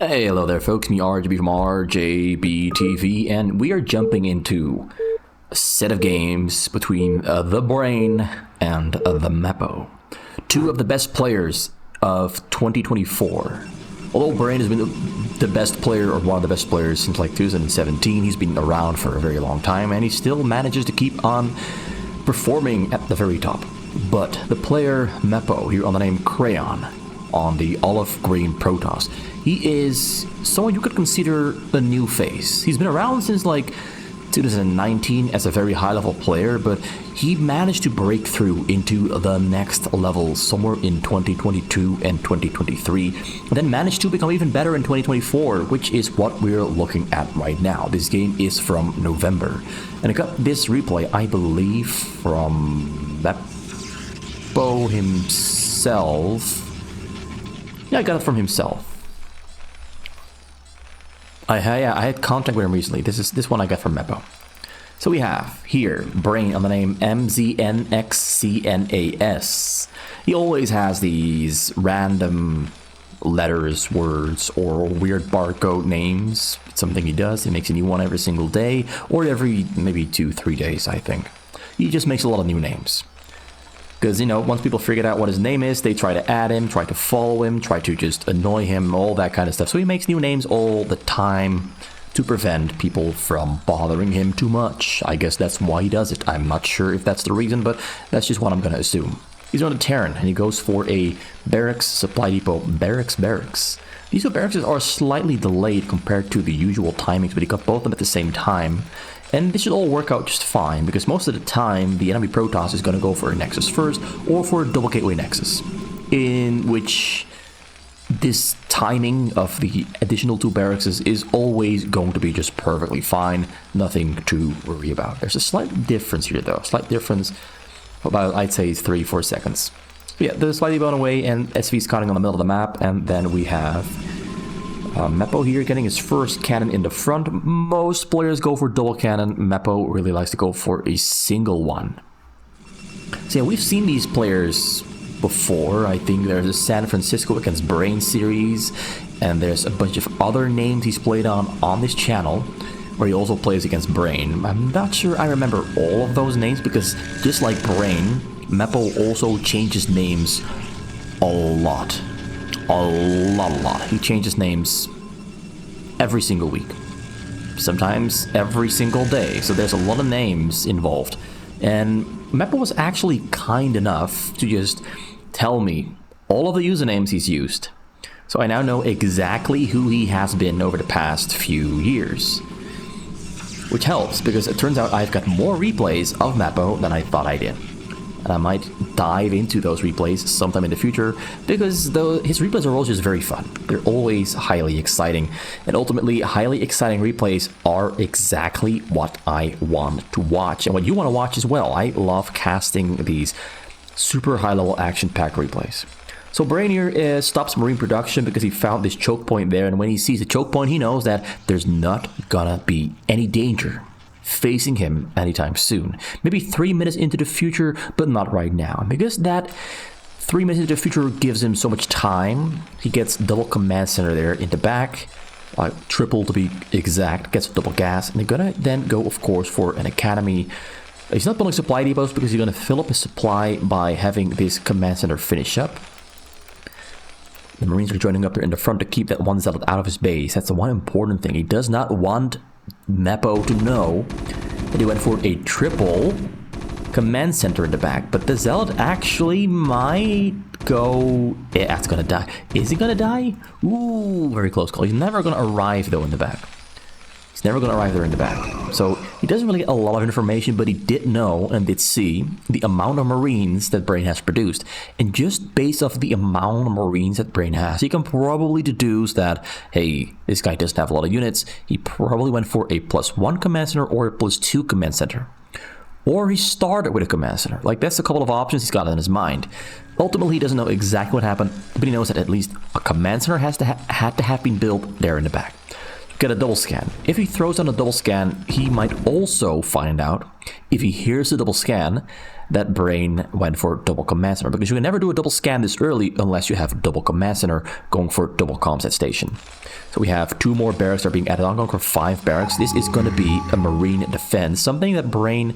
Hey, hello there folks, me RGB from RJBTV, and we are jumping into a set of games between the Brain and the Mepo. Two of the best players of 2024. Although Brain has been the best player, or one of the best players since like 2017, he's been around for a very long time, and he still manages to keep on performing at the very top. But the player Mepo, here on the name Crayon, on the olive green Protoss, he is someone you could consider a new face. He's been around since like 2019 as a very high level player, but he managed to break through into the next level somewhere in 2022 and 2023, and then managed to become even better in 2024, which is what we're looking at right now. This game is from November, and I got this replay, I believe, from Mepo himself. Yeah, I got it from himself. I had contact with him recently. This one I got from Mepo. So we have here Brain on the name MZNXCNAS. He always has these random letters, words, or weird barcode names. It's something he does. He makes a new one every single day, or every maybe 2-3 days, I think. He just makes a lot of new names. Because, you know, once people figured out what his name is, they try to add him, try to follow him, try to just annoy him, all that kind of stuff. So he makes new names all the time to prevent people from bothering him too much. I guess that's why he does it. I'm not sure if that's the reason, but that's just what I'm going to assume. He's on a Terran, and he goes for a barracks supply depot. Barracks. These two barracks are slightly delayed compared to the usual timings, but he got both of them at the same time. And this should all work out just fine, because most of the time the enemy Protoss is going to go for a Nexus first, or for a double gateway Nexus, in which this timing of the additional two barracks is always going to be just perfectly fine, nothing to worry about. There's a slight difference here though, slight difference, about I'd say 3-4 seconds. But yeah, they're slightly blown away, and SV scouting on the middle of the map, and then we have Mepo here getting his first cannon in the front. Most players go for double cannon. Mepo really likes to go for a single one. So yeah, we've seen these players before. I think there's a San Francisco against Brain series, and there's a bunch of other names he's played on this channel, where he also plays against Brain. I'm not sure I remember all of those names, because just like Brain, Mepo also changes names a lot. A lot. He changes names every single week. Sometimes every single day. So there's a lot of names involved. And Mepo was actually kind enough to just tell me all of the usernames he's used. So I now know exactly who he has been over the past few years. Which helps, because it turns out I've got more replays of Mepo than I thought I did. And I might dive into those replays sometime in the future, because his replays are always just very fun. They're always highly exciting, and ultimately highly exciting replays are exactly what I want to watch, and what you want to watch as well. I love casting these super high level action pack replays. So Brain here stops marine production because he found this choke point there, and when he sees the choke point, he knows that there's not gonna be any danger facing him anytime soon. Maybe 3 minutes into the future, but not right now. Because that 3 minutes into the future gives him so much time. He gets double command center there in the back, triple to be exact, gets double gas, and they're gonna then go, of course, for an academy. He's not building supply depots because he's gonna fill up his supply by having this command center finish up. The Marines are joining up there in the front to keep that one zealot out of his base. That's the one important thing. He does not want Mepo to know that he went for a triple command center in the back, but the zealot actually might go. Yeah, that's gonna die. Is he gonna die? Ooh, very close call. He's never gonna arrive though in the back. He's never gonna arrive there in the back. So he doesn't really get a lot of information, but he did know and did see the amount of Marines that Brain has produced. And just based off the amount of Marines that Brain has, he can probably deduce that, hey, this guy doesn't have a lot of units. He probably went for a +1 command center or a +2 command center. Or he started with a command center. Like, that's a couple of options he's got in his mind. Ultimately, he doesn't know exactly what happened, but he knows that at least a command center had to have been built there in the back. Get a double scan. If he throws on a double scan, he might also find out, if he hears the double scan, that Brain went for double command center, because you can never do a double scan this early unless you have a double command center going for double combat station. So we have 2 more barracks that are being added on, going for 5 barracks. This is going to be a marine defense, something that Brain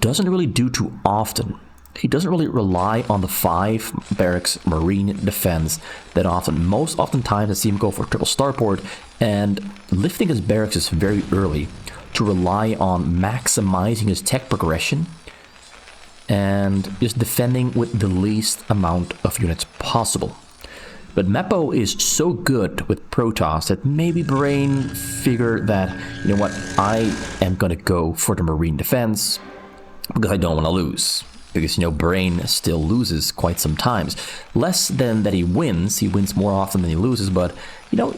doesn't really do too often. He doesn't really rely on the 5 barracks marine defense that often. Most oftentimes I see him go for triple starport and lifting his barracks is very early to rely on maximizing his tech progression and just defending with the least amount of units possible. But Mepo is so good with Protoss that maybe Brain figured that, you know what, I am gonna go for the marine defense because I don't want to lose. Because, you know, Brain still loses quite sometimes. Less than that he wins more often than he loses, but, you know,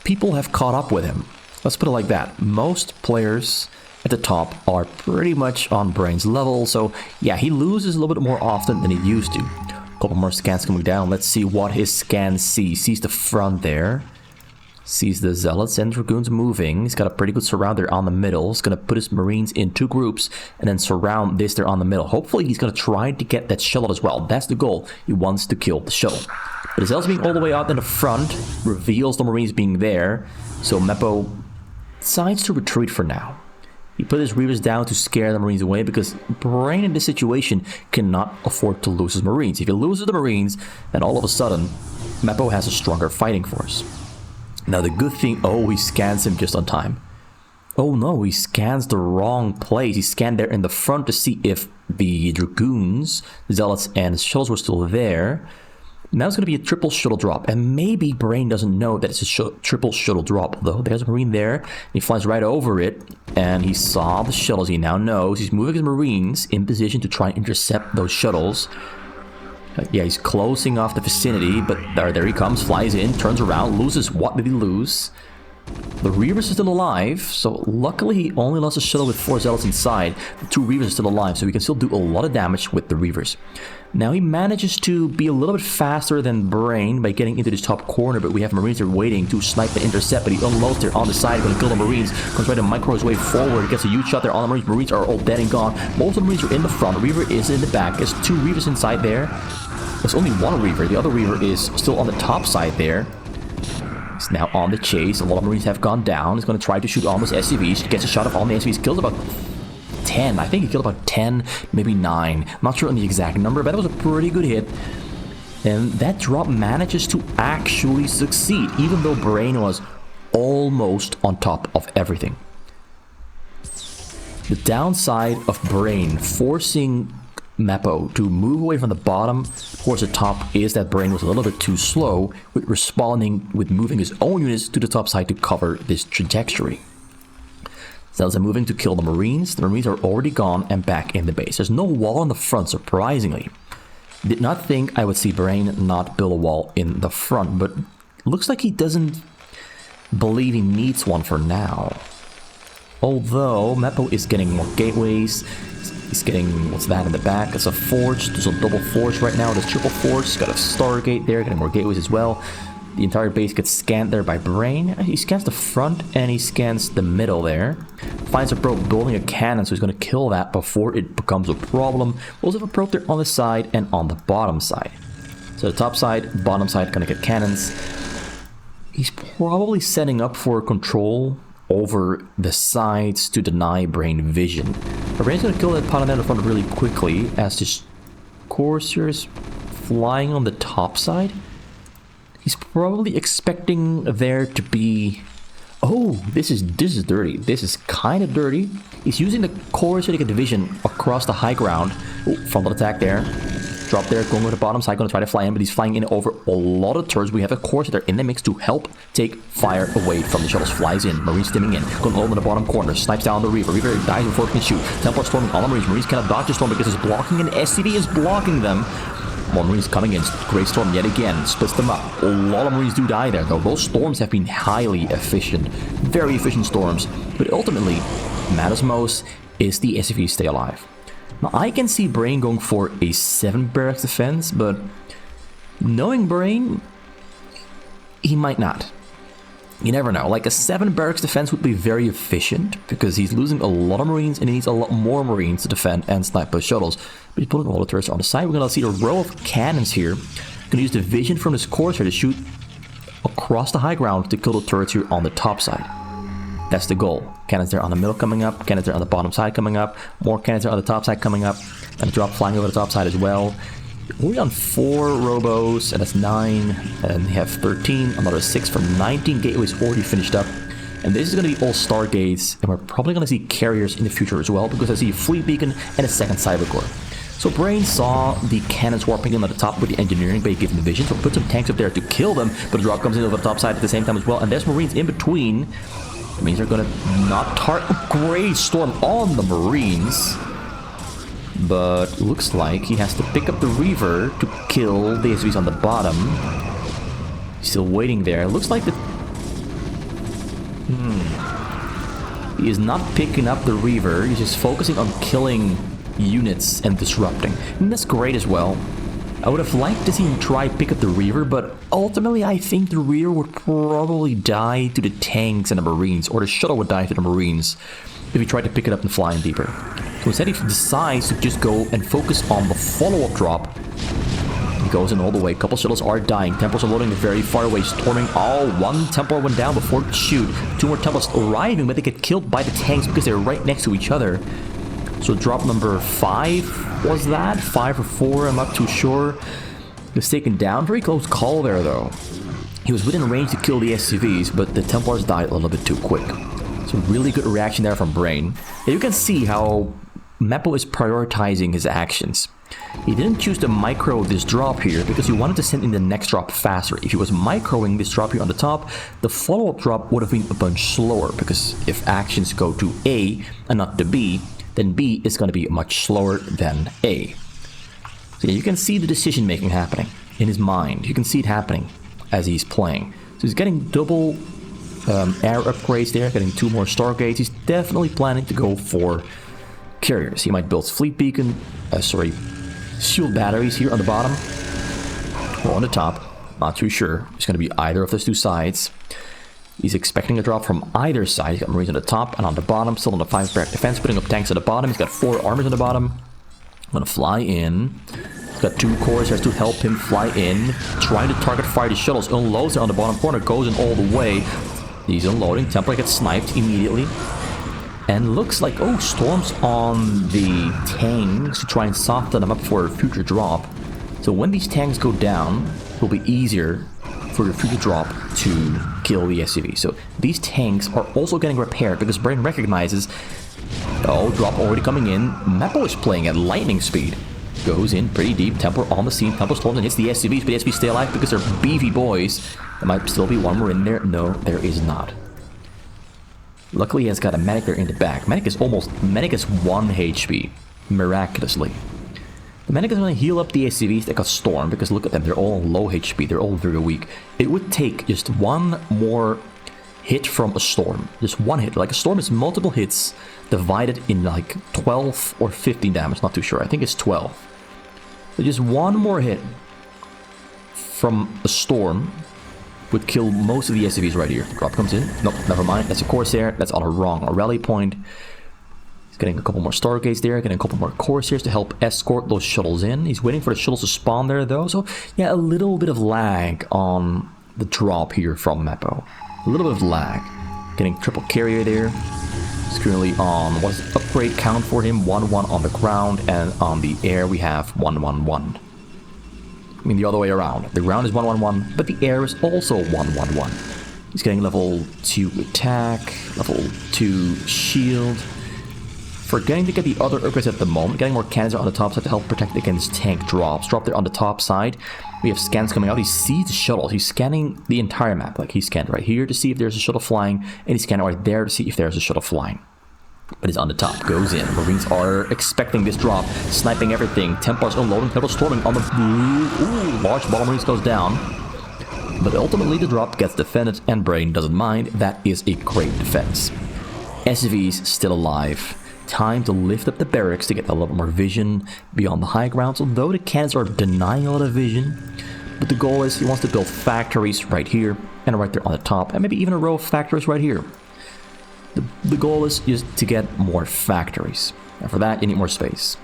people have caught up with him. Let's put it like that. Most players at the top are pretty much on Brain's level, so yeah, he loses a little bit more often than he used to. A couple more scans coming down. Let's see what his scan sees. Sees the front there. Sees the Zealots and Dragoons moving. He's got a pretty good surround there on the middle. He's going to put his Marines in 2 groups and then surround this there on the middle. Hopefully he's going to try to get that shuttle as well. That's the goal. He wants to kill the shuttle. But the Zealots being all the way out in the front reveals the Marines being there. So Mepo decides to retreat for now. He put his Reavers down to scare the Marines away because Brain in this situation cannot afford to lose his Marines. If he loses the Marines, then all of a sudden, Mepo has a stronger fighting force. Now the good thing, oh, he scans him just on time. Oh no, he scans the wrong place. He scanned there in the front to see if the Dragoons, Zealots, and shuttles were still there. Now it's going to be a triple shuttle drop, and maybe Brain doesn't know that it's a triple shuttle drop, though. There's a Marine there, and he flies right over it, and he saw the shuttles. He now knows. He's moving his Marines in position to try and intercept those shuttles. Yeah, he's closing off the vicinity, but there he comes, flies in, turns around, loses. What did he lose? The Reavers are still alive, so luckily he only lost a shuttle with 4 Zealots inside. The 2 Reavers are still alive, so he can still do a lot of damage with the Reavers. Now he manages to be a little bit faster than Brain by getting into this top corner, but we have Marines there waiting to snipe and intercept, but he unloads there on the side, going to kill the Marines, comes right to micro his way forward, gets a huge shot there on the Marines. Marines are all dead and gone. Most of the Marines are in the front, the Reaver is in the back. There's 2 Reavers inside there. There's only 1 Reaver, the other Reaver is still on the top side there. He's now on the chase. A lot of Marines have gone down. He's going to try to shoot almost SCVs. Gets a shot of all the SCVs. Kills about 10. I think he killed about 10, maybe 9. I'm not sure on the exact number, but that was a pretty good hit. And that drop manages to actually succeed, even though Brain was almost on top of everything. The downside of Brain forcing Mepo to move away from the bottom towards the top is that Brain was a little bit too slow with responding with moving his own units to the top side to cover this trajectory. Zealots are moving to kill the Marines. The Marines are already gone and back in the base. There's no wall on the front, surprisingly. Did not think I would see Brain not build a wall in the front, but looks like he doesn't believe he needs one for now. Although Mepo is getting more gateways. He's getting, what's that in the back? It's a forge. There's a double forge right now. There's triple forge. He's got a Stargate there, getting more gateways as well. The entire base gets scanned there by Brain. He scans the front and he scans the middle there. Finds a probe building a cannon, so he's going to kill that before it becomes a problem. We also have a probe there on the side and on the bottom side. So the top side, bottom side, going to get cannons. He's probably setting up for control over the sides to deny Brain vision. But Brain's going to kill that Paladin in the front really quickly as this Corsair is flying on the top side. He's probably expecting there to be... Oh, this is dirty. This is kind of dirty. He's using the Corsair to get division across the high ground. Oh, frontal attack there. Drop there, going to the bottom side, going to try to fly in, but he's flying in over a lot of turrets. We have a Corsair there in the mix to help take fire away from the shuttles. Flies in, Marines stimming in, going over in the bottom corner, snipes down the Reaver. Reaver dies before he can shoot. Templar storming all the Marines. Marines cannot dodge the storm because it's blocking, and SCV is blocking them. More Marines coming in. Great Storm yet again. Splits them up. A lot of Marines do die there, though. Those storms have been highly efficient. Very efficient storms. But ultimately, matters most is the SCVs stay alive. Now, I can see Brain going for a 7 barracks defense, but knowing Brain, he might not. You never know. Like a 7 barracks defense would be very efficient because he's losing a lot of Marines and he needs a lot more Marines to defend and snipe those shuttles. But he's putting all the turrets on the side. We're going to see a row of cannons here. Going to use the vision from this Corsair to shoot across the high ground to kill the turrets here on the top side. That's the goal. Cannons there on the middle coming up. Cannons there on the bottom side coming up. More cannons there on the top side coming up. And a drop flying over the top side as well. We're on 4 robos, and that's 9. And we have 13. Another 6 from 19 gateways already finished up. And this is going to be all Stargates. And we're probably going to see carriers in the future as well, because I see a fleet beacon and a second cybercore. So Brain saw the cannons warping in at the top with the engineering bay given the vision, so put some tanks up there to kill them, but the drop comes in over the top side at the same time as well, and there's Marines in between. That means they're gonna not target a great storm on the Marines. But looks like he has to pick up the Reaver to kill the SVs on the bottom. He's still waiting there. Looks like the... He is not picking up the Reaver, he's just focusing on killing units and disrupting, and that's great as well. I would have liked to see him try pick up the Reaver, but ultimately I think the Reaver would probably die to the tanks and the Marines, or the shuttle would die to the Marines if he tried to pick it up and fly in deeper. So instead he decides to just go and focus on the follow-up drop. He goes in all the way. A couple shuttles are dying. Templars are loading very far away, storming. Oh, 1 Templar went down before the shoot. 2 more Templars arriving, but they get killed by the tanks because they're right next to each other. So drop number 5 was that? 5 or 4, I'm not too sure. He was taken down. Very close call there, though. He was within range to kill the SCVs, but the Templars died a little bit too quick. So really good reaction there from Brain. And you can see how Mepo is prioritizing his actions. He didn't choose to micro this drop here because he wanted to send in the next drop faster. If he was microing this drop here on the top, the follow-up drop would have been a bunch slower, because if actions go to A and not to B, then B is going to be much slower than A. So yeah, you can see the decision making happening in his mind. You can see it happening as he's playing. So he's getting double air upgrades there, getting 2 more Stargates. He's definitely planning to go for carriers. He might build fleet beacon, shield batteries here on the bottom or on the top. Not too sure. It's going to be either of those 2 sides. He's expecting a drop from either side. He's got Marines on the top and on the bottom, still on the 5 barrack defense, putting up tanks at the bottom. He's got 4 armors on the bottom. I'm gonna fly in. He's got 2 Corsairs to help him fly in. Trying to target fire the shuttles. Unloads it on the bottom corner, goes in all the way. He's unloading. Templar gets sniped immediately. And looks like, oh, storms on the tanks to try and soften them up for a future drop. So when these tanks go down, it will be easier for the future drop to kill the SCV. So these tanks are also getting repaired because Brain recognizes, oh, drop already coming in. Mepo is playing at lightning speed. Goes in pretty deep. Templar on the scene. Templar storms and hits the SCVs, but the SCVs stay alive because they're beefy boys. There might still be 1 more in there. No, there is not. Luckily, he has got a medic there in the back. Medic is 1 HP, miraculously. The medic is going to heal up the SCVs that got stormed, because look at them, they're all low HP, they're all very weak. It would take just 1 more hit from a storm. Just 1 hit. Like a storm is multiple hits divided in like 12 or 15 damage, not too sure. I think it's 12. So just 1 more hit from a storm would kill most of the SCVs right here. Drop comes in. Nope, never mind. That's a Corsair. That's on a wrong rally point. He's getting a couple more Stargates there. Getting a couple more Corsairs to help escort those shuttles in. He's waiting for the shuttles to spawn there, though. So, yeah, a little bit of lag on the drop here from Mepo. A little bit of lag. Getting triple carrier there. He's currently on, what is the upgrade count for him? 1-1 on the ground. And on the air, we have 1-1-1. I mean, the other way around. The ground is 1-1-1, but the air is also 1-1-1. He's getting level 2 attack, level 2 shield. Forgetting to get the other upgrades at the moment. Getting more cannons on the top side to help protect against tank drops. Drop there on the top side. We have scans coming out. He sees the shuttles. He's scanning the entire map. Like, he scanned right here to see if there's a shuttle flying, and he scanned right there to see if there's a shuttle flying. But it's on the top, goes in. Marines are expecting this drop, sniping everything. Templars unloading, Templars storming on the... Ooh, large ball Marines goes down. But ultimately the drop gets defended, and Brain doesn't mind. That is a great defense. SCVs still alive. Time to lift up the barracks to get a little more vision beyond the high grounds, although the cannons are denying a lot of vision. But the goal is he wants to build factories right here and right there on the top, and maybe even a row of factories right here. The goal is just to get more factories, and for that you need more space.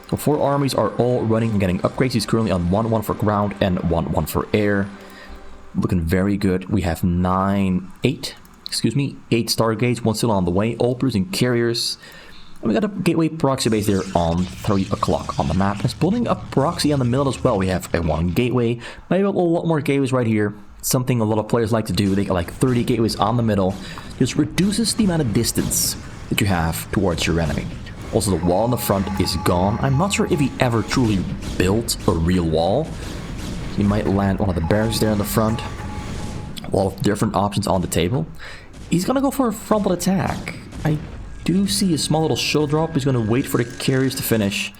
So 4 armies are all running and getting upgrades. He's currently on 1-1 for ground and 1-1 for air. Looking very good. We have 8 Stargates, 1 still on the way, all producing carriers. And we got a gateway proxy base there on 3 o'clock on the map. It's building a proxy on the middle as well. We have a 1 gateway, maybe a lot more gateways right here. Something a lot of players like to do. They got like 30 gateways on the middle. Just reduces the amount of distance that you have towards your enemy. Also, the wall in the front is gone. I'm not sure if he ever truly built a real wall. He might land one of the barracks there in the front. A lot of different options on the table. He's gonna go for a frontal attack. I do see a small little shell drop. He's gonna wait for the carriers to finish,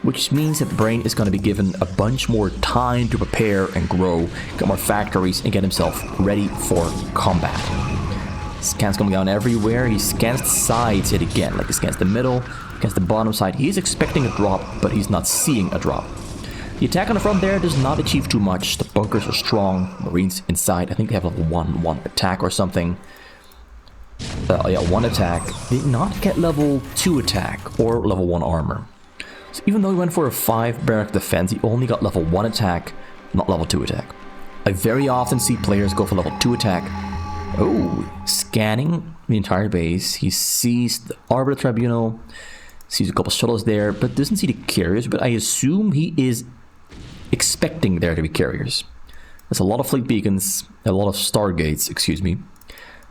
which means that Brain is gonna be given a bunch more time to prepare and grow, get more factories, and get himself ready for combat. Scans coming down everywhere. He scans the sides yet again, like he scans the middle, scans the bottom side. He's expecting a drop, but he's not seeing a drop. The attack on the front there does not achieve too much. The bunkers are strong. Marines inside. I think they have level 1 attack or something. Yeah, 1 attack. Did not get level 2 attack or level 1 armor. So even though he went for a 5 barrack defense, he only got level 1 attack, not level 2 attack. I very often see players go for level 2 attack. Oh, scanning the entire base. He sees the Arbiter Tribunal, sees a couple shuttles there, but doesn't see the carriers. But I assume he is expecting there to be carriers. There's a lot of fleet beacons, a lot of stargates, excuse me.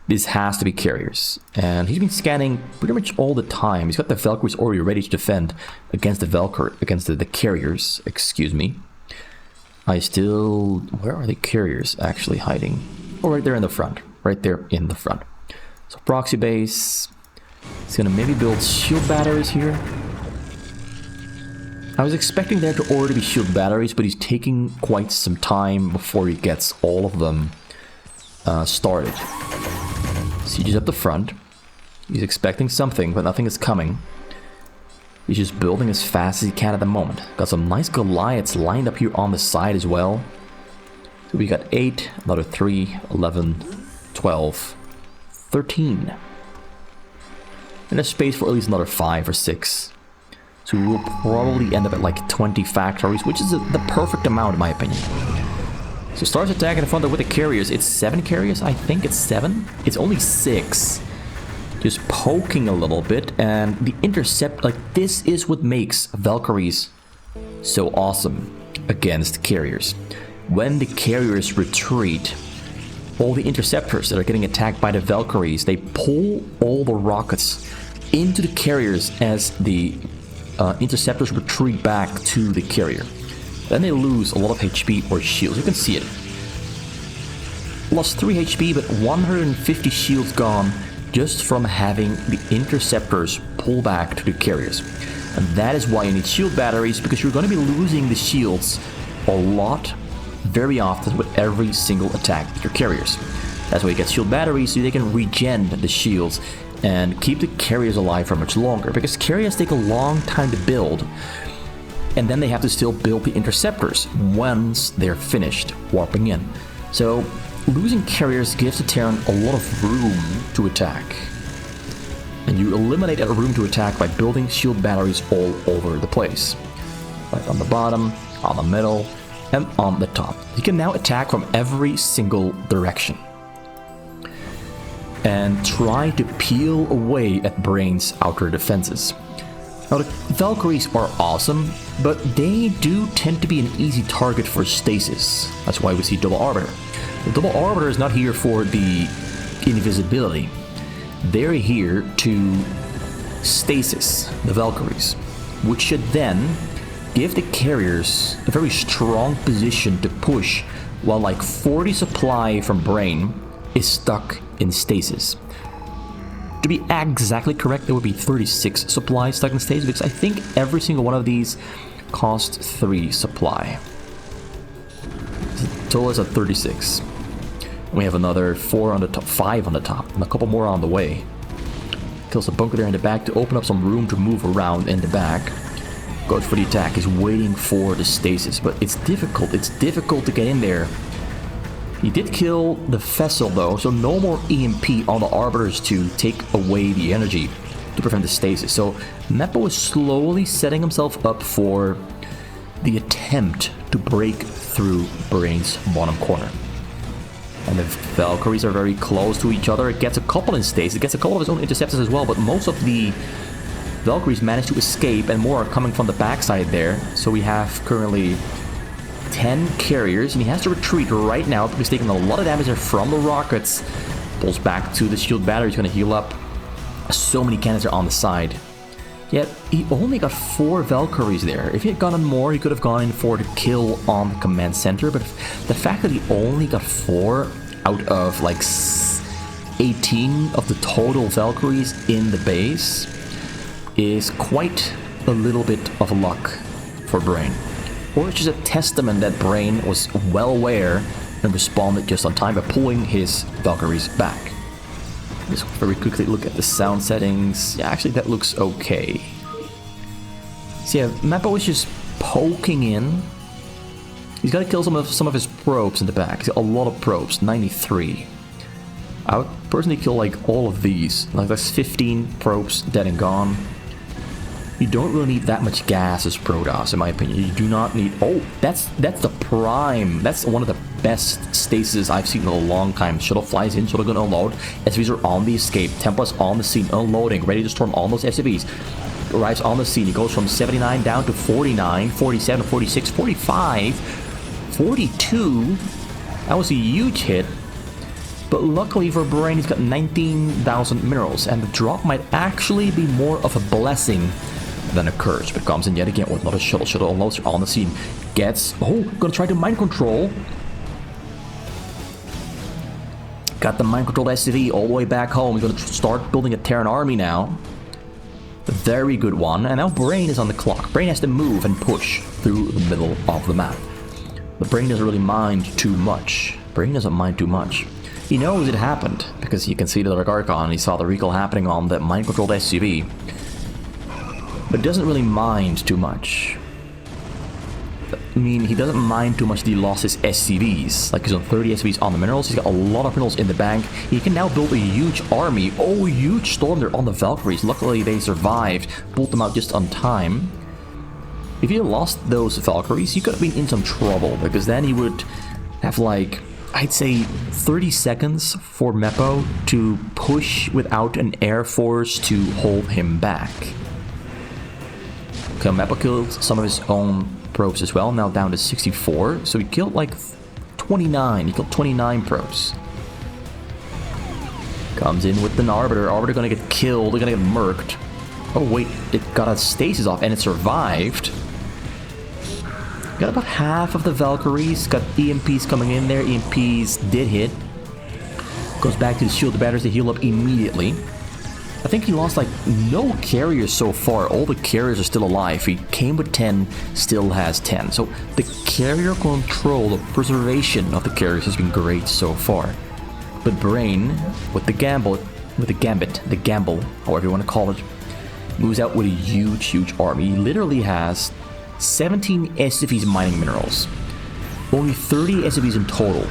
This has to be carriers. And he's been scanning pretty much all the time. He's got the Valkyries already ready to defend against the carriers, excuse me. Where are the carriers actually hiding? Oh, right there in the front. Right there in the front. So proxy base. He's gonna maybe build shield batteries here. I was expecting there to already be shield batteries, but he's taking quite some time before he gets all of them started. Sieges up the front. He's expecting something, but nothing is coming. He's just building as fast as he can at the moment. Got some nice Goliaths lined up here on the side as well. So we got 8, another 3, 11, 12, 13. And there's space for at least another 5 or 6. So we will probably end up at like 20 factories, which is the perfect amount in my opinion. So starts attacking the front with the carriers. It's 7 carriers, I think it's 7. It's only 6. Just poking a little bit, and the intercept, like this is what makes Valkyries so awesome against carriers. When the carriers retreat, all the interceptors that are getting attacked by the Valkyries, they pull all the rockets into the carriers as the interceptors retreat back to the carrier. Then they lose a lot of HP or shields. You can see it. Lost 3 HP, but 150 shields gone just from having the interceptors pull back to the carriers. And that is why you need shield batteries, because you're going to be losing the shields a lot, very often, with every single attack with your carriers. That's why you get shield batteries, so they can regen the shields and keep the carriers alive for much longer, because carriers take a long time to build, and then they have to still build the interceptors once they're finished warping in. So losing carriers gives the Terran a lot of room to attack, and you eliminate that room to attack by building shield batteries all over the place, right on the bottom, on the middle, and on the top. You can now attack from every single direction and try to peel away at Brain's outer defenses. Now the Valkyries are awesome, but they do tend to be an easy target for stasis. That's why we see Double Arbiter. The Double Arbiter is not here for the invisibility. They're here to stasis the Valkyries, which should then give the carriers a very strong position to push, while like 40 supply from Brain is stuck in stasis. To be exactly correct, there would be 36 supply stuck in stasis, because I think every single one of these costs 3 supply. Total is at 36. And we have another 4 on the top, 5 on the top, and a couple more on the way. Kills a bunker there in the back to open up some room to move around in the back. Goes for the attack, is waiting for the stasis, but it's difficult. It's difficult to get in there He did kill the vessel though, so no more EMP on the Arbiters to take away the energy to prevent the stasis. So Mepo is slowly setting himself up for the attempt to break through Brain's bottom corner. And the Valkyries are very close to each other. It gets a couple in stasis, it gets a couple of his own interceptors as well, but most of the Valkyries manage to escape and more are coming from the backside there. So we have currently 10 carriers, and he has to retreat right now because he's taking a lot of damage there from the rockets. Pulls back to the shield battery, he's going to heal up. So many cannons are on the side. Yet, he only got 4 Valkyries there. If he had gotten more, he could have gone in for the kill on the command center, but the fact that he only got 4 out of like 18 of the total Valkyries in the base is quite a little bit of luck for Brain. Or it's just a testament that Brain was well aware and responded just on time by pulling his Valkyries back. Just very quickly look at the sound settings. Yeah, actually that looks okay. So yeah, Mepo is just poking in. He's got to kill some of his probes in the back. He's got a lot of probes, 93. I would personally kill like all of these. Like that's 15 probes dead and gone. You don't really need that much gas as Protoss, in my opinion. You do not need... Oh, that's the prime. That's one of the best stasis I've seen in a long time. Shuttle flies in, shuttle gonna unload. SCVs are on the escape. Templa's on the scene, unloading, ready to storm all those SCVs. Arrives on the scene. He goes from 79 down to 49, 47, 46, 45, 42. That was a huge hit. But luckily for Brain, he's got 19,000 minerals, and the drop might actually be more of a blessing than a curse. But comes in yet again with another shuttle. Shuttle unloads on the scene. Gets... Oh, gonna try to mind control. Got the mind controlled SCV all the way back home. He's gonna start building a Terran army now. A very good one. And now Brain is on the clock. Brain has to move and push through the middle of the map. But Brain doesn't really mind too much. Brain doesn't mind too much. He knows it happened, because you can see the Dark Archon, he saw the recall happening on the mind-controlled SCV. But doesn't really mind too much. I mean, he doesn't mind too much that he lost his SCVs. Like, he's on 30 SCVs on the minerals, he's got a lot of minerals in the bank. He can now build a huge army. Oh, huge storm there on the Valkyries. Luckily, they survived, pulled them out just on time. If he had lost those Valkyries, he could have been in some trouble, because then he would have, like... I'd say 30 seconds for Mepo to push without an air force to hold him back. Okay, Mepo killed some of his own probes as well, now down to 64. So he killed like 29. He killed 29 probes. Comes in with the Arbiter. Arbiter gonna get killed. They're gonna get murked. Oh wait, it got a stasis off and it survived. Got about half of the Valkyries, got EMPs coming in there, EMPs did hit. Goes back to the shield batteries to heal up immediately. I think he lost like no carriers so far, all the carriers are still alive. He came with 10, still has 10. So the carrier control, the preservation of the carriers has been great so far. But Brain, with the gamble, the gamble, however you want to call it, moves out with a huge army. He literally has 17 SCVs mining minerals. Only 30 SCVs in total.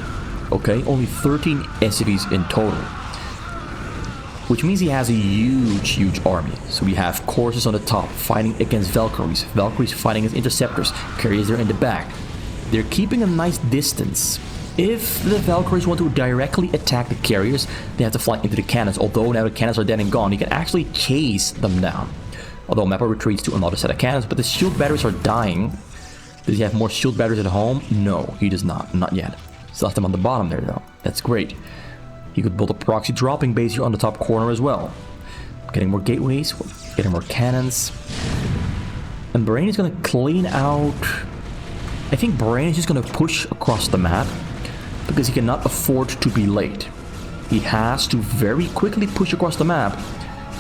Okay, only 13 SCVs in total. Which means he has a huge army. So we have courses on the top fighting against Valkyries. Valkyries fighting against interceptors. Carriers are in the back. They're keeping a nice distance. If the Valkyries want to directly attack the carriers, they have to fly into the cannons. Although now the cannons are dead and gone, you can actually chase them down. Although Mepo retreats to another set of cannons, but the shield batteries are dying. Does he have more shield batteries at home? No, he does not. Not yet. Still have them on the bottom there, though. That's great. He could build a proxy dropping base here on the top corner as well. Getting more gateways, getting more cannons. And Brain is going to clean out... I think Brain is just going to push across the map, because he cannot afford to be late. He has to very quickly push across the map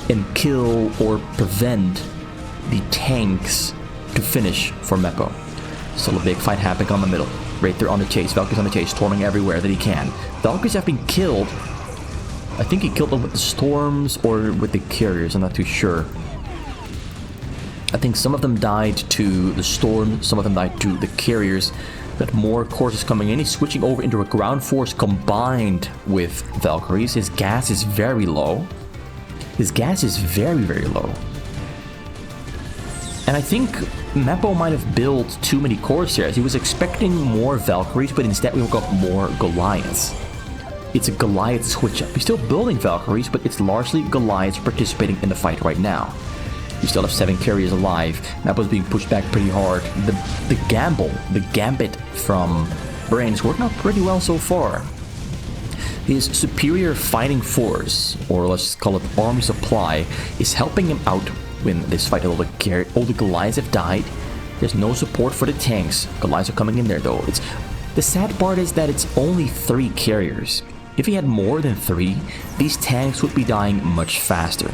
and kill or prevent the tanks to finish for Mepo. Still a big fight happening on the middle. Right there on the chase. Valkyries on the chase, storming everywhere that he can. Valkyries have been killed. I think he killed them with the storms or with the carriers, I'm not too sure. I think some of them died to the storm, some of them died to the carriers. Got more courses coming in. He's switching over into a ground force combined with Valkyries. His gas is very low. His gas is very, very low. And I think Mepo might have built too many Corsairs. He was expecting more Valkyries, but instead we got more Goliaths. It's a Goliath switch up. He's still building Valkyries, but it's largely Goliaths participating in the fight right now. We still have 7 carriers alive. Mepo's being pushed back pretty hard. The gambit from Brain is working out pretty well so far. His superior fighting force, or let's call it army supply, is helping him out win this fight. All the Goliaths have died. There's no support for the tanks. Goliaths are coming in there though. The sad part is that it's only 3 carriers. If he had more than 3, these tanks would be dying much faster.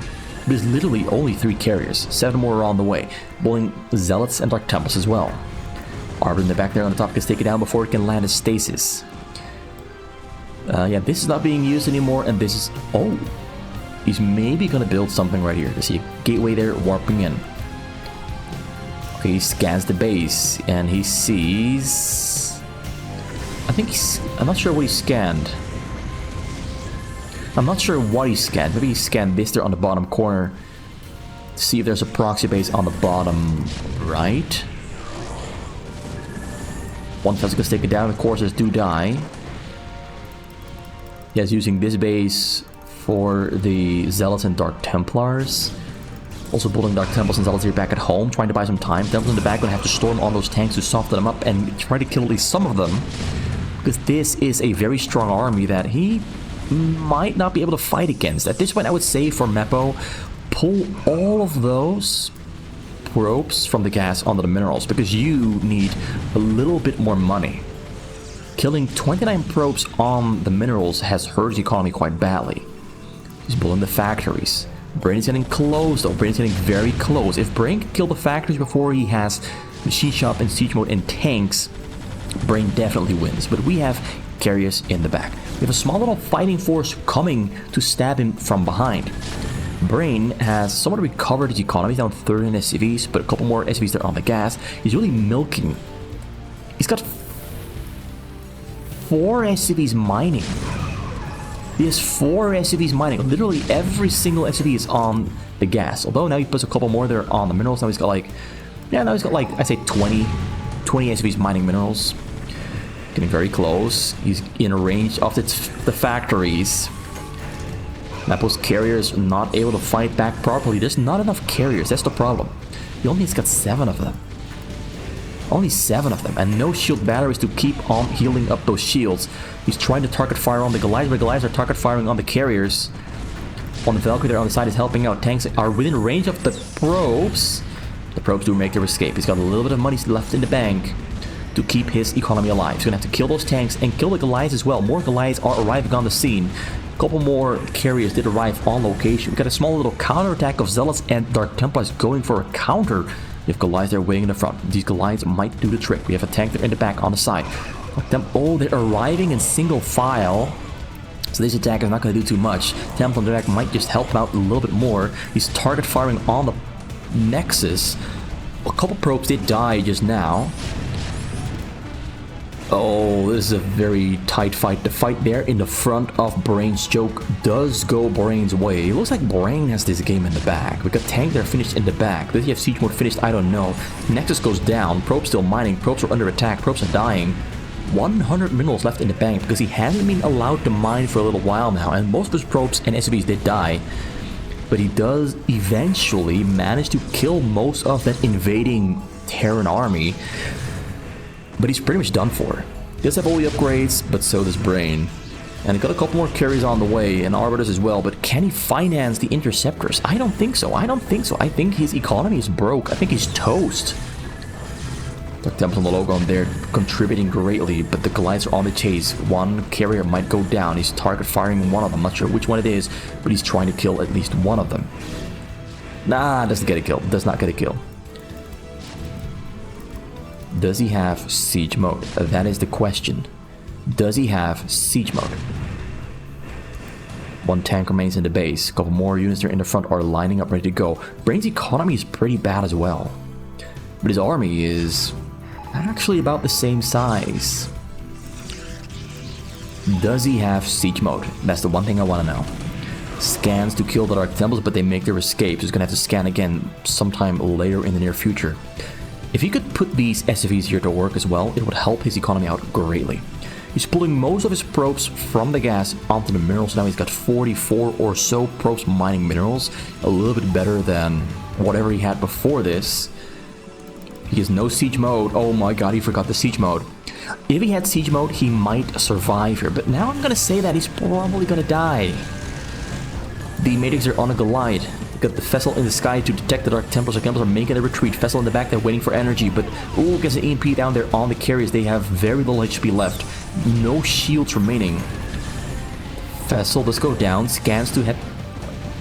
There's literally only 3 carriers. 7 more are on the way. Bullying Zealots and Dark Temples as well. Arbor in the back there on the top gets taken down before it can land a stasis. Yeah, this is not being used anymore, and this is... Oh! He's maybe gonna build something right here. There's a gateway there warping in. Okay, he scans the base, and he sees... I'm not sure what he scanned. I'm not sure what he scanned. Maybe he scanned this there on the bottom corner to see if there's a proxy base on the bottom right. One Tesla gets taken down. The Corsairs do die. Yeah, he's using this base for the Zealots and Dark Templars. Also building Dark Temples and Zealots here back at home, trying to buy some time. Templars in the back gonna have to storm on those tanks to soften them up and try to kill at least some of them. Because this is a very strong army that he might not be able to fight against. At this point, I would say for Mepo, pull all of those probes from the gas onto the minerals, because you need a little bit more money. Killing 29 probes on the minerals has hurt his economy quite badly. He's bullying the factories. Brain is getting close though. Brain is getting very close. If Brain can kill the factories before he has machine shop and siege mode and tanks, Brain definitely wins. But we have carriers in the back. We have a small little fighting force coming to stab him from behind. Brain has somewhat recovered his economy, down 13 SCVs, but a couple more SCVs there on the gas. He's really milking. He's got 4 SCVs mining. He has 4 SCVs mining. Literally every single SCV is on the gas. Although now he puts a couple more there on the minerals. Now he's got like, I'd say 20 SCVs mining minerals. Getting very close. He's in range of the factories. Mepo's carriers are not able to fight back properly. There's not enough carriers. That's the problem. He only has got 7 of them. Only 7 of them. And no shield batteries to keep on healing up those shields. He's trying to target fire on the Goliaths, but Goliaths are target firing on the carriers. On the Valkyrie there on the side is helping out. Tanks are within range of the probes. The probes do make their escape. He's got a little bit of money left in the bank to keep his economy alive. He's gonna have to kill those tanks and kill the Goliaths as well. More Goliaths are arriving on the scene. A couple more carriers did arrive on location. We got a small little counterattack of Zealots and Dark Templars going for a counter. If Goliaths are waiting in the front, these Goliaths might do the trick. We have a tank there in the back on the side. Oh, they're arriving in single file. So this attack is not going to do too much. Templar in the back might just help him out a little bit more. He's target firing on the Nexus. A couple probes did die just now. Oh, this is a very tight fight. The fight there in the front of Brain's choke does go Brain's way. It looks like Brain has this game in the back. We got tank there finished in the back. Does he have siege mode finished? I don't know. Nexus goes down. Probe's still mining. Probes are under attack. Probes are dying. 100 minerals left in the bank because he hasn't been allowed to mine for a little while now. And most of his probes and SCVs did die. But he does eventually manage to kill most of that invading Terran army. But he's pretty much done for. He does have all the upgrades, but so does Brain. And he got a couple more carries on the way, and Arbiters as well, but can he finance the Interceptors? I don't think so. I think his economy is broke. I think he's toast. Dark Temple on the logo on there, contributing greatly, but the Goliaths are on the chase. One carrier might go down. He's target firing one of them. I'm not sure which one it is, but he's trying to kill at least one of them. Nah, doesn't get a kill. Does not get a kill. Does he have siege mode? That is the question. Does he have siege mode? One tank remains in the base. A couple more units there in the front are lining up ready to go. Brain's economy is pretty bad as well. But his army is actually about the same size. Does he have siege mode? That's the one thing I want to know. Scans to kill the Dark Temples, but they make their escape. So he's going to have to scan again sometime later in the near future. If he could put these SCVs here to work as well, it would help his economy out greatly. He's pulling most of his probes from the gas onto the minerals. Now he's got 44 or so probes mining minerals. A little bit better than whatever he had before this. He has no siege mode. Oh my god, he forgot the siege mode. If he had siege mode, he might survive here. But now I'm going to say that he's probably going to die. The medics are on a Goliath. Got the vessel in the sky to detect the Dark Templars. The Templars are making a retreat. Vessel in the back, they're waiting for energy. But, ooh, gets an EMP down there on the carriers. They have very little HP left. No shields remaining. Vessel does go down. Scans to head.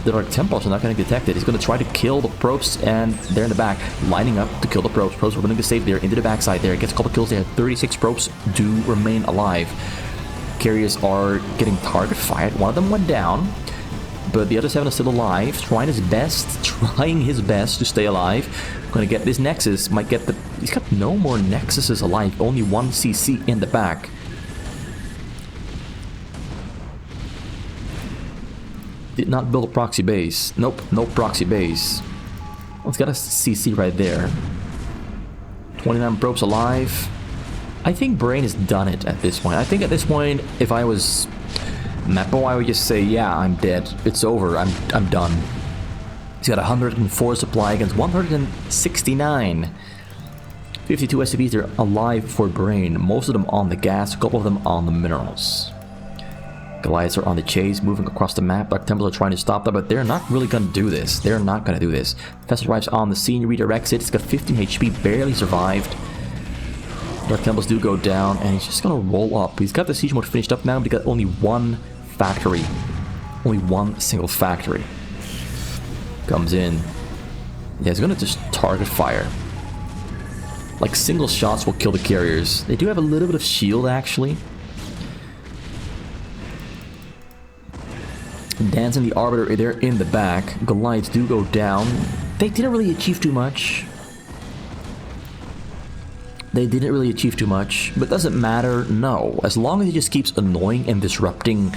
The Dark Templars are not going to detect it. He's going to try to kill the probes, and they're in the back, lining up to kill the probes. Probes are running to save there, into the backside there. Gets a couple kills there. 36 probes do remain alive. Carriers are getting target fired. One of them went down. But the other 7 are still alive, trying his best to stay alive. Gonna get this Nexus, might get the... He's got no more Nexuses alive, only one CC in the back. Did not build a proxy base. Nope, no proxy base. Well, it's got a CC right there. 29 probes alive. I think Brain has done it at this point. I think at this point, if I was... Mepo, I would just say, yeah, I'm dead. It's over. I'm done. He's got 104 supply against 169. 52 SCVs, they're alive for Brain. Most of them on the gas, a couple of them on the minerals. Goliaths are on the chase, moving across the map. Dark Templars are trying to stop them, but they're not really going to do this. They're not going to do this. Vessel arrives on the scene, redirects it. It's got 15 HP, barely survived. Dark Templars do go down, and he's just going to roll up. He's got the siege mode finished up now, but he got only one factory. Only one single factory. Comes in. Yeah, he's gonna just target fire. Like, single shots will kill the carriers. They do have a little bit of shield, actually. Dance and the Arbiter, they're in the back. Goliaths do go down. They didn't really achieve too much. They didn't really achieve too much, but doesn't matter, no. As long as he just keeps annoying and disrupting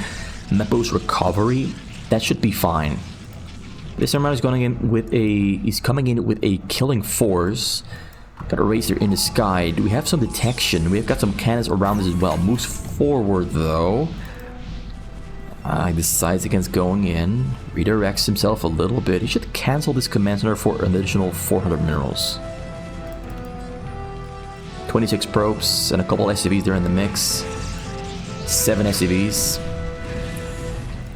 Mepo's recovery, that should be fine. This time around he's coming in with a killing force. Got a Racer in the sky. Do we have some detection? We've got some cannons around this as well. Moves forward though. Decides against going in. Redirects himself a little bit. He should cancel this command center for an additional 400 minerals. 26 probes and a couple SCVs there in the mix. 7 SCVs.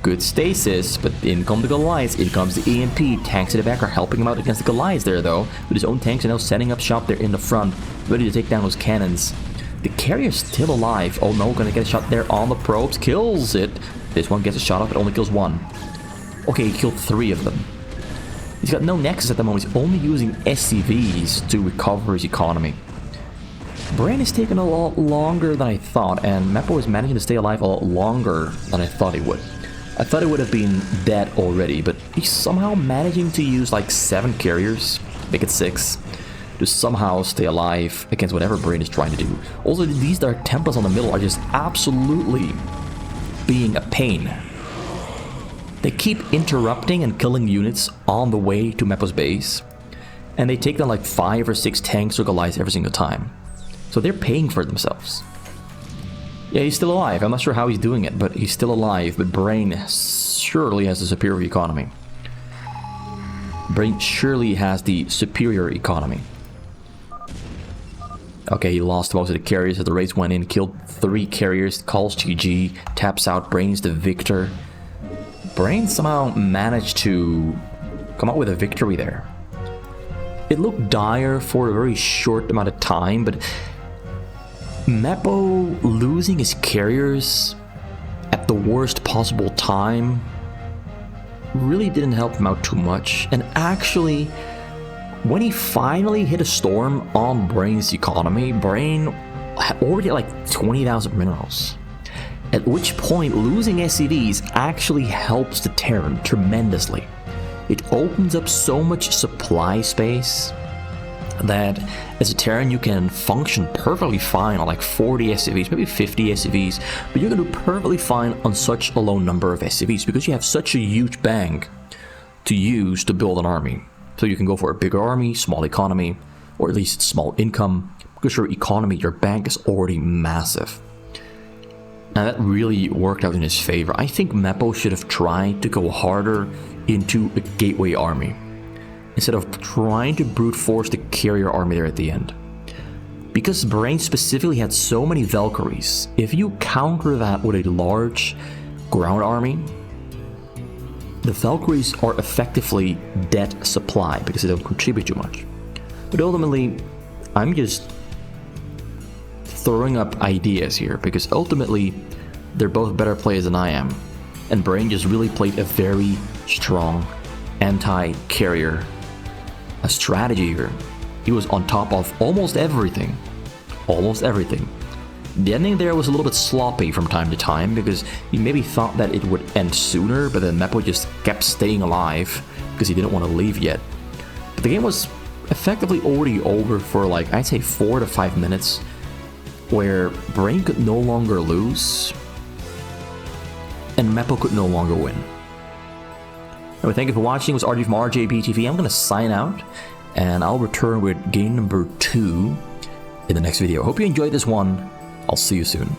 Good stasis, but in come the Goliaths, in comes the EMP. Tanks in the back are helping him out against the Goliaths there though. With his own tanks are now setting up shop there in the front, ready to take down those cannons. The carrier's still alive. Oh no, gonna get a shot there on the probes. Kills it. This one gets a shot off, but only kills one. Okay, he killed 3 of them. He's got no Nexus at the moment. He's only using SCVs to recover his economy. Brain is taking a lot longer than I thought, and Mepo is managing to stay alive a lot longer than I thought he would. I thought he would have been dead already, but he's somehow managing to use like 7 carriers, make it 6, to somehow stay alive against whatever Brain is trying to do. Also, these Dark Templars on the middle are just absolutely being a pain. They keep interrupting and killing units on the way to Mepo's base, and they take down like 5 or 6 tanks or Goliaths every single time. So they're paying for themselves. Yeah, he's still alive. I'm not sure how he's doing it, but he's still alive. But Brain surely has the superior economy. Brain surely has the superior economy. Okay, he lost most of the carriers as the race went in, killed 3 carriers, calls GG, taps out, Brain's the victor. Brain somehow managed to come out with a victory there. It looked dire for a very short amount of time, but Mepo losing his carriers at the worst possible time really didn't help him out too much. And actually, when he finally hit a storm on Brain's economy, Brain had already like 20,000 minerals. At which point, losing SCVs actually helps the Terran tremendously. It opens up so much supply space that as a Terran you can function perfectly fine on like 40 SCVs, maybe 50 SCVs, but you can do perfectly fine on such a low number of SCVs because you have such a huge bank to use to build an army. So you can go for a bigger army, small economy, or at least small income, because your economy, your bank is already massive. And that really worked out in his favor. I think Mepo should have tried to go harder into a gateway army, instead of trying to brute force the carrier army there at the end. Because Brain specifically had so many Valkyries, if you counter that with a large ground army, the Valkyries are effectively dead supply because they don't contribute too much. But ultimately, I'm just throwing up ideas here because ultimately they're both better players than I am. And Brain just really played a very strong anti-carrier strategy here. He was on top of almost everything. Almost everything. The ending there was a little bit sloppy from time to time because he maybe thought that it would end sooner, but then Mepo just kept staying alive because he didn't want to leave yet. But the game was effectively already over for like, I'd say 4 to 5 minutes, where Brain could no longer lose and Mepo could no longer win. Anyway, thank you for watching. It was RG from RJBTV. I'm going to sign out and I'll return with game number 2 in the next video. Hope you enjoyed this one. I'll see you soon.